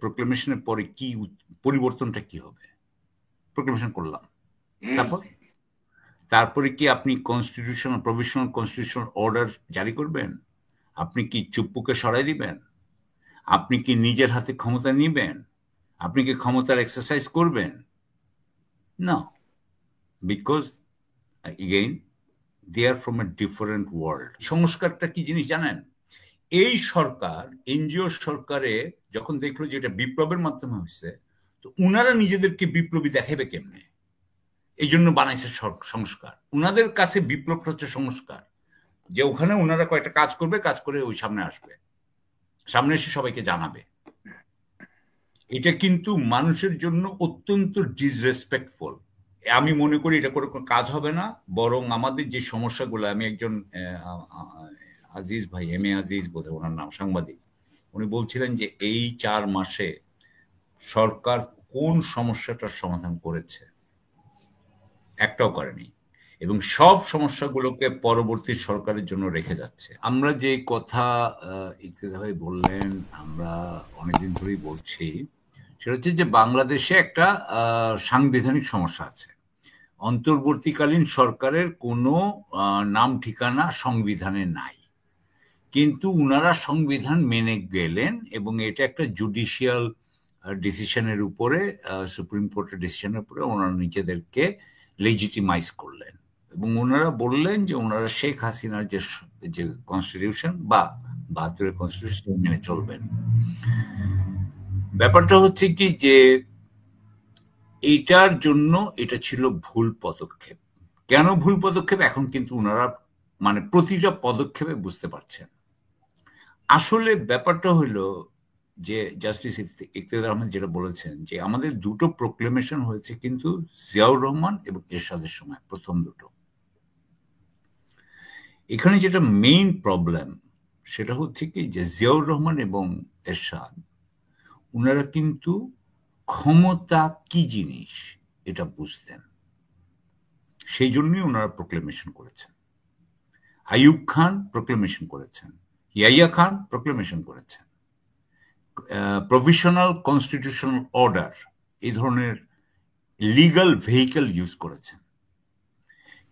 প্রোক্লেমেশনের পরে কি পরিবর্তনটা কি হবে? প্রোক্লেমেশন করলাম, তারপরে কি আপনি কনস্টিটিউশনাল প্রভিশনাল কনস্টিটিউশনাল অর্ডার জারি করবেন? আপনি কি চুপ্পুকে সরাই দিবেন? আপনি কি নিজের হাতে ক্ষমতা নিবেন? আপনি কি ক্ষমতার এক্সারসাইজ করবেন? না, because again they are from a different world. সংস্কারটা কি জিনিস জানেন? এই সরকার, এনজিও সরকারে যখন দেখলো যে এটা বিপ্লবের মাধ্যমে হচ্ছে, তো উনারা নিজেদেরকে বিপ্লবী দেখাবে কেমনে? এই জন্য বানাইছে সংস্কার। উনাদের কাছে বিপ্লব হচ্ছে সংস্কার, যে ওখানে ওনারা কয়েকটা কাজ করবে, কাজ করে ওই সামনে আসবে, সামনে এসে সবাইকে জানাবে। এটা কিন্তু মানুষের জন্য অত্যন্ত ডিসরেসপেক্টফুল। আমি মনে করি এটা করে কোনো কাজ হবে না, বরং আমাদের যে সমস্যাগুলো, আমি একজন আজিজ ভাই, এম এ আজিজ বোধহয় ওনার নাম, সাংবাদিক, উনি বলছিলেন যে এই 4 মাসে সরকার কোন সমস্যাটার সমাধান করেছে? একটাও করেনি, এবং সব সমস্যাগুলোকে পরবর্তী সরকারের জন্য রেখে যাচ্ছে। আমরা যে কথা ইকতেদার ভাই বললেন, আমরা অনেকদিন ধরেই বলছি, সেটা হচ্ছে যে বাংলাদেশে একটা সাংবিধানিক সমস্যা আছে। অন্তর্বর্তীকালীন সরকারের কোনো নাম ঠিকানা সংবিধানে নাই, কিন্তু উনারা সংবিধান মেনে গেলেন এবং এটা একটা জুডিশিয়াল ডিসিশনের উপরে, সুপ্রিম কোর্টের ডিসিশনের উপরে ওনারা নিজেদেরকে লেজিটিমাইজ করলেন এবং ওনারা বললেন যে ওনারা শেখ হাসিনার যে কনস্টিটিউশন বা 72-এর কনস্টিটিউশন মেনে চলবেন। ব্যাপারটা হচ্ছে কি যে এইটার জন্য এটা ছিল ভুল পদক্ষেপ। কেন ভুল পদক্ষেপ এখন কিন্তু ওনারা মানে প্রতিটা পদক্ষেপে বুঝতে পারছেন। আসলে ব্যাপারটা হলো যে জাস্টিস ইকতেদার আহমেদ যেটা বলেছেন যে আমাদের দুটো প্রোক্লেমেশন হয়েছে কিন্তু জিয়াউর রহমান এবং এরশাদের সময়, প্রথম দুটো। এখানে যেটা মেইন প্রবলেম সেটা হচ্ছে কি যে জিয়াউর রহমান এবং এরশাদ উনারা কিন্তু ক্ষমতা কি জিনিস এটা বুঝতেন, সেই জন্যই ওনারা প্রোক্লেমেশন করেছেন। আইয়ুব খান প্রোক্লেমেশন করেছেন, ইয়াইয়া খান প্রোক্লেমেশন করেছেন, প্রভিশনাল কনস্টিটিউশনাল অর্ডার, এই ধরনের লিগাল ভেহিকল ইউজ করেছেন,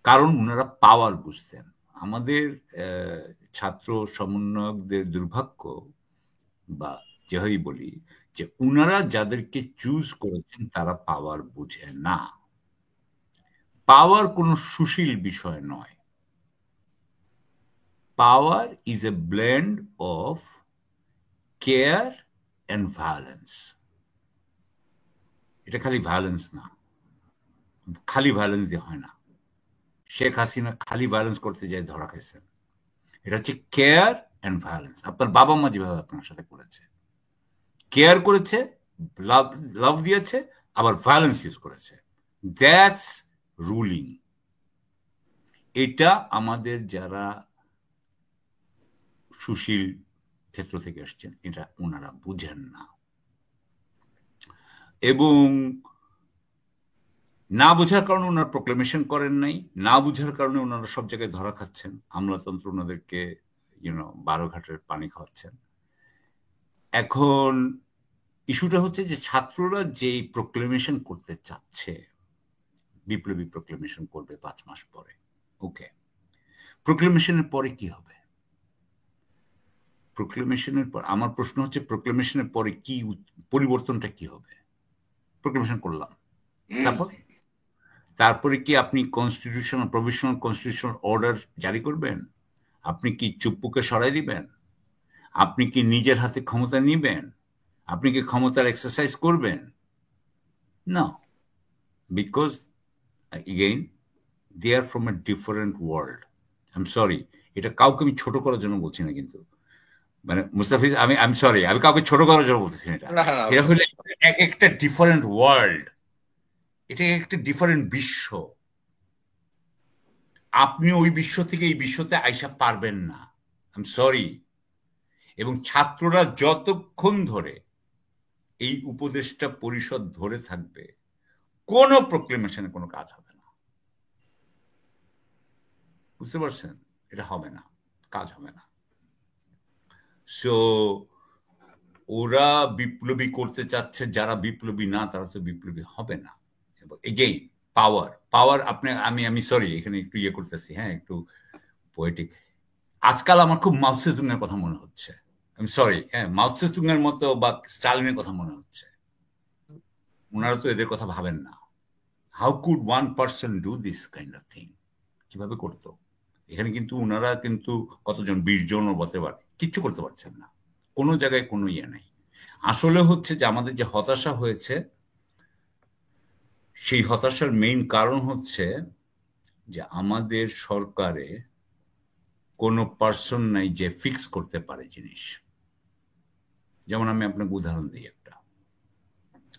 কারণ ওনারা পাওয়ার বুঝতেন। আমাদের ছাত্র সমন্বয়কদের দুর্ভাগ্য বা যেভাবেই বলি যে উনারা যাদেরকে চুজ করেছেন তারা পাওয়ার বুঝে না। পাওয়ার কোনো সুশীল বিষয় নয়। Power is a blend of care and violence. এটা খালি ভায়োলেন্স না, খালি ভায়োলেন্স দিয়ে হয় না। শেখ হাসিনা খালি ভায়োলেন্স করতে যায় ধরা খাইছেন। এটা হচ্ছে কেয়ার অ্যান্ড ভায়োলেন্স। আপনার বাবা মা যেভাবে আপনার সাথে করেছে, কেয়ার করেছে, লাভ দিয়েছে, আবার ভায়োলেন্স ইউজ করেছে, দ্যাটস রুলিং। এটা আমাদের যারা সুশীল ক্ষেত্র থেকে আসছেন এটা ওনারা বুঝেন না, এবং না বোঝার কারণে ওনারা প্রোক্লেমেশন করেন নাই, না বুঝার কারণে ওনারা সব জায়গায় ধরা খাচ্ছেন, আমলাতন্ত্র ওনাদেরকে বারোঘাটের পানি খাওয়াচ্ছেন। এখন ইস্যুটা হচ্ছে যে ছাত্ররা যেই প্রোক্লেমেশন করতে চাচ্ছে, বিপ্লবী প্রোক্লেমেশন করবে 5 মাস পরে, ওকে, প্রোক্লেমেশনের পরে কি হবে? প্রোক্লেমেশনের পর আমার প্রশ্ন হচ্ছে প্রোক্লেমেশনের পরে কি পরিবর্তনটা কি হবে? প্রোক্লেমেশন করলাম, তারপরে কি আপনি কনস্টিটিউশনাল প্রভিশনাল কনস্টিটিউশনাল অর্ডার জারি করবেন? আপনি কি চুপ্পুকে সরাই দিবেন? আপনি কি নিজের হাতে ক্ষমতা নিবেন? আপনি কি ক্ষমতার এক্সারসাইজ করবেন? না, because again they are from a different world. I am sorry, এটা কাউকে আমি ছোট করার জন্য বলছি না, কিন্তু মানে মুস্তাফিজ, আমি সরি, আমি কাউকে ছোট করার জন্য বলতেছি না। এটা হলে এক একটা ডিফারেন্ট ওয়ার্ল্ড, এটা একটা ডিফারেন্ট বিশ্ব। আপনি ওই বিশ্ব থেকে এই বিশ্বতে আইসা পারবেন না, আই এম সরি। এবং ছাত্ররা যতক্ষণ ধরে এই উপদেষ্টা পরিষদ ধরে থাকবে কোনো প্রোক্লেমেশনে কোনো কাজ হবে না। বুঝতে পারছেন? এটা হবে না, কাজ হবে না। সো ওরা বিপ্লবী করতে চাচ্ছে, যারা বিপ্লবী না তারা তো বিপ্লবী হবে না। এগেইন পাওয়ার আমি সরি এখানে একটু ইয়ে করতেছি, হ্যাঁ একটু পোয়েটিক। আজকাল আমার খুব মাও সেতুংয়ের কথা মনে হচ্ছে, আমি সরি, হ্যাঁ মাও সেতুংয়ের মতো বা স্টালিনের কথা মনে হচ্ছে। ওনারা তো এদের কথা ভাবেন না। How could one person do this kind of thing? কিভাবে করতো? এখানে কিন্তু ওনারা কিন্তু কতজন, 20 জনও বলতে পারে, কিচ্ছু করতে পারছেন না, কোনো জায়গায় কোনো ইয়ে নাই। আসলে হচ্ছে যে আমাদের যে হতাশা হয়েছে, সেই হতাশার মেইন কারণ হচ্ছে যে আমাদের সরকারে কোনো পার্সন নাই যে ফিক্স করতে পারে জিনিস। যেমন আমি আপনাকে উদাহরণ দিই একটা,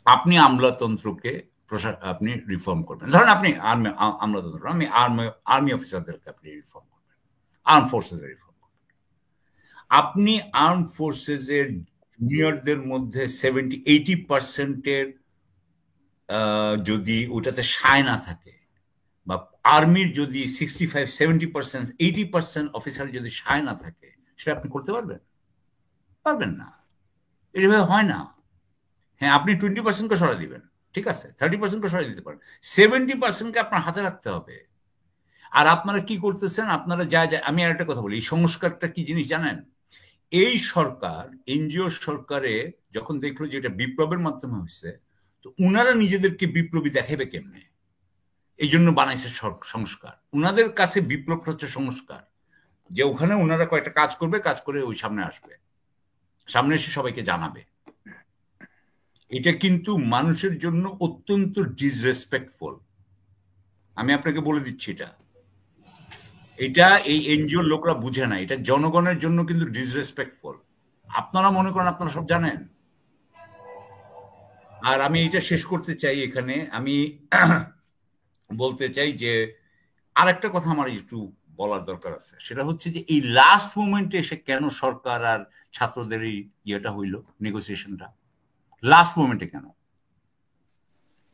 আপনি আমলাতন্ত্রকে আপনি রিফর্ম করবেন, ধরেন আপনি আমলাতন্ত্র, আমি আর্মি অফিসারদেরকে আপনি রিফর্ম করবেন, আর্ম ফোর্সেস রিফর্ম করবেন। আপনি আর্ম ফোর্সেস এর জুনিয়রদের মধ্যে 70-80% যদি ওটাতে সায় না থাকে, বা আর্মির যদি 65-70%-80% অফিসার যদি সায় না থাকে, সেটা আপনি করতে পারবেন না। এভাবে হয় না। হ্যাঁ, আপনি 20%কে সরাই দিবেন, ঠিক আছে, 30%কে সরাই দিতে পারেন, 70%কে আপনার হাতে রাখতে হবে। আর আপনারা কি করতেছেন? আপনারা আমি আর একটা কথা বলি, এই সংস্কারটা কি জিনিস জানেন? এই সরকার, এনজিও সরকারে যখন দেখলো যে এটা বিপ্লবের মাধ্যমে হচ্ছে, তো উনারা নিজেদেরকে বিপ্লবী দেখাবে কেমনে? এই জন্য বানাইছে সংস্কার। উনাদের কাছে বিপ্লব হচ্ছে সংস্কার, যে ওখানে ওনারা কয়েকটা কাজ করবে, কাজ করে ওই সামনে আসবে, সামনে এসে সবাইকে জানাবে। এটা কিন্তু মানুষের জন্য অত্যন্ত ডিসরেসপেক্টফুল। আমি আপনাকে বলে দিচ্ছি, এটা এই এনজিওর লোকরা বুঝে না, এটা জনগণের জন্য কিন্তু ডিসরেসপেক্টফুল। আপনারা মনে করেন আপনারা সব জানেন। আর আমি এটা শেষ করতে চাই এখানে, আমি বলতে চাই যে আরেকটা কথা আমার একটু বলার দরকার আছে, সেটা হচ্ছে যে এই লাস্ট মোমেন্টে এসে কেন সরকার আর ছাত্রদের এই ইয়েটা হইল, নেগোসিয়েশনটা লাস্ট মোমেন্টে কেন?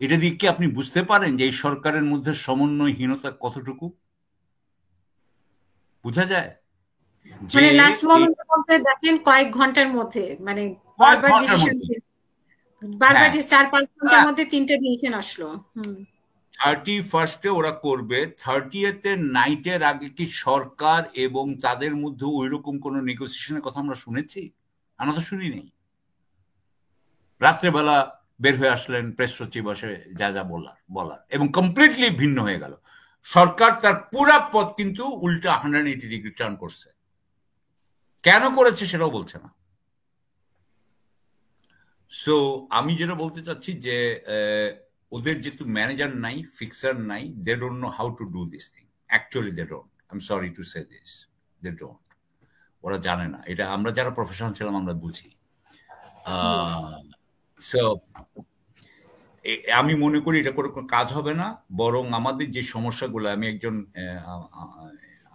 এটা দিয়ে কি আপনি বুঝতে পারেন যে এই সরকারের মধ্যে সমন্বয়হীনতা কতটুকু? বোঝা যায় যে মানে লাস্ট মোমেন্ট বলতে দেখেন কয়েক ঘন্টার মধ্যে, মানে কয়েক বারবার ঘন্টার ডিসিশন, মধ্যে, বারবার হ্যাঁ 4-5 ঘন্টার মধ্যে 3টে ডিসিশন আসলো। 31 ওরা করবে, 30th নাইটের আগে কি সরকার এবং তাদের মধ্যে ওই রকম কোন নেগোসিয়েশনের কথা আমরা শুনেছি? আমরা তো শুনি নেই। রাত্রেবেলা বের হয়ে আসলেন প্রেস সচিব, বসে যা যা বলার এবং কমপ্লিটলি ভিন্ন হয়ে গেল। সরকার তার পুরা পথ কিন্তু উল্টা 180 ডিগ্রি টার্ন করছে। কেন করেছে সেটাও বলছে না। সো আমি যেটা বলতে চাচ্ছি যে ওদের যেহেতু ম্যানেজার নাই, ফিক্সার নাই, they don't know how to do this thing. Actually they don't, I am sorry to say this, they don't. ওরা জানে না এটা, আমরা যারা প্রফেশনাল ছিলাম আমরা বুঝি। সো আমি মনে করি এটা করে কোনো কাজ হবে না, বরং আমাদের যে সমস্যাগুলো, আমি একজন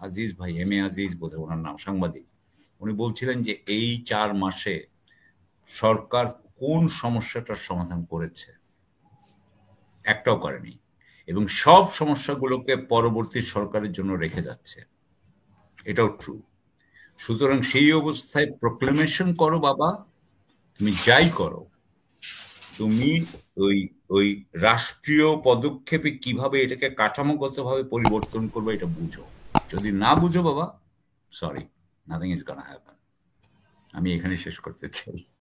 আজিজ ভাই, এম এ আজিজ বোধহয় ওনার নাম, সাংবাদিক, উনি বলছিলেন যে এই 4 মাসে সরকার কোন সমস্যাটার সমাধান করেছে? একটাও করেনি, এবং সব সমস্যাগুলোকে পরবর্তী সরকারের জন্য রেখে যাচ্ছে। এটাও ট্রু। সুতরাং সেই অবস্থায় প্রোক্লেমেশন করো বাবা, তুমি যাই করো, তুমি ওই ওই রাষ্ট্রীয় পদক্ষেপে কিভাবে এটাকে কাঠামোগতভাবে পরিবর্তন করবে এটা বুঝো। যদি না বুঝো বাবা, sorry, nothing is gonna happen. আমি এখানে শেষ করতে চাই।